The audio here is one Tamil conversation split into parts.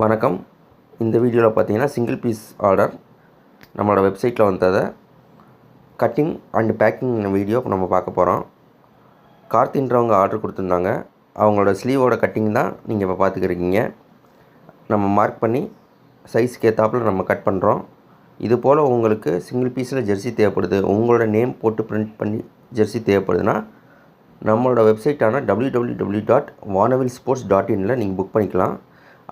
வணக்கம். இந்த வீடியோவில் பார்த்தீங்கன்னா சிங்கிள் பீஸ் ஆர்டர் நம்மளோட வெப்சைட்டில் வந்ததை கட்டிங் அண்ட் பேக்கிங் வீடியோ நம்ம பார்க்க போகிறோம். கார்த்தின்றவங்க ஆர்டர் கொடுத்துருந்தாங்க. அவங்களோட ஸ்லீவோட கட்டிங் தான் நீங்கள் இப்போ பார்த்துக்கிறீங்க. நம்ம மார்க் பண்ணி சைஸ்க்கு ஏற்றாப்புல நம்ம கட் பண்ணுறோம். இது போல் உங்களுக்கு சிங்கிள் பீஸில் ஜெர்சி தேவைப்படுது, உங்களோட நேம் போட்டு பிரிண்ட் பண்ணி ஜெர்சி தேவைப்படுதுன்னா நம்மளோட வெப்சைட்டான www.vanavilsports.in நீங்கள் புக் பண்ணிக்கலாம்.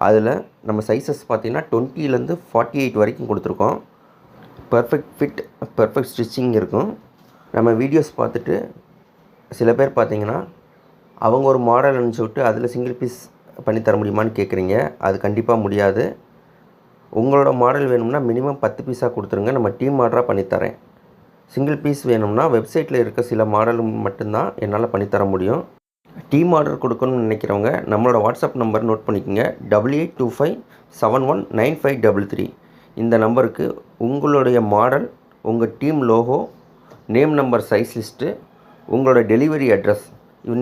அதில் நம்ம சைஸஸ் பார்த்திங்கன்னா 20லேருந்து 48 வரைக்கும் கொடுத்துருக்கோம். பர்ஃபெக்ட் ஃபிட், பர்ஃபெக்ட் ஸ்டிச்சிங் இருக்கும். நம்ம வீடியோஸ் பார்த்துட்டு சில பேர் பார்த்திங்கன்னா அவங்க ஒரு மாடல் அனுப்பிச்சி விட்டு அதில் சிங்கிள் பீஸ் பண்ணி தர முடியுமான்னு கேட்குறீங்க. அது கண்டிப்பாக முடியாது. உங்களோட மாடல் வேணும்னா மினிமம் 10 பீஸாக கொடுத்துருங்க, நம்ம டீம் ஆர்டராக பண்ணித்தரேன். சிங்கிள் பீஸ் வேணும்னா வெப்சைட்டில் இருக்க சில மாடல் மட்டும்தான் என்னால் பண்ணித்தர முடியும். டீம் ஆர்டர் கொடுக்கணும்னு நினைக்கிறவங்க நம்மளோட வாட்ஸ்அப் நம்பர் நோட் பண்ணிக்கோங்க. 8825719533. இந்த நம்பருக்கு உங்களுடைய மாடல், உங்கள் team logo, name number, size list, உங்களோட டெலிவரி அட்ரஸ்,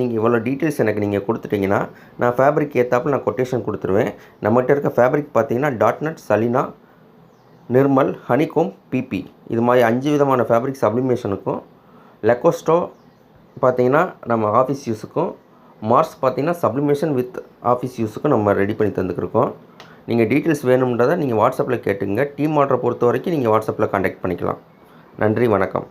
நீங்கள் இவ்வளோ டீட்டெயில்ஸ் எனக்கு நீங்கள் கொடுத்துட்டிங்கன்னா நான் ஃபேப்ரிக் ஏற்றாப்புல நான் கொட்டேஷன் கொடுத்துருவேன். நம்மகிட்ட இருக்க ஃபேப்ரிக் பார்த்தீங்கன்னா டாட்நட், சலினா, நிர்மல், ஹனிகோம், பிபி, இது மாதிரி 5 விதமான ஃபேப்ரிக் சப்ளிமேஷனுக்கும், லெக்கோஸ்டோ பார்த்திங்கன்னா நம்ம ஆஃபீஸ் யூஸுக்கும், மார்ஸ் பார்த்திங்கன்னா சப்ளிமேஷன் வித் ஆஃபீஸ் யூஸுக்கும் நம்ம ரெடி பண்ணி தந்துக்கிருக்கோம். நீங்கள் டீட்டெயில்ஸ் வேணும்ன்றதை நீங்கள் வாட்ஸ்அப்பில் கேட்டுங்க. டீம் ஆர்டரை பொறுத்த வரைக்கும் நீங்கள் வாட்ஸ்அப்பில் கான்டாக்ட் பண்ணிக்கலாம். நன்றி, வணக்கம்.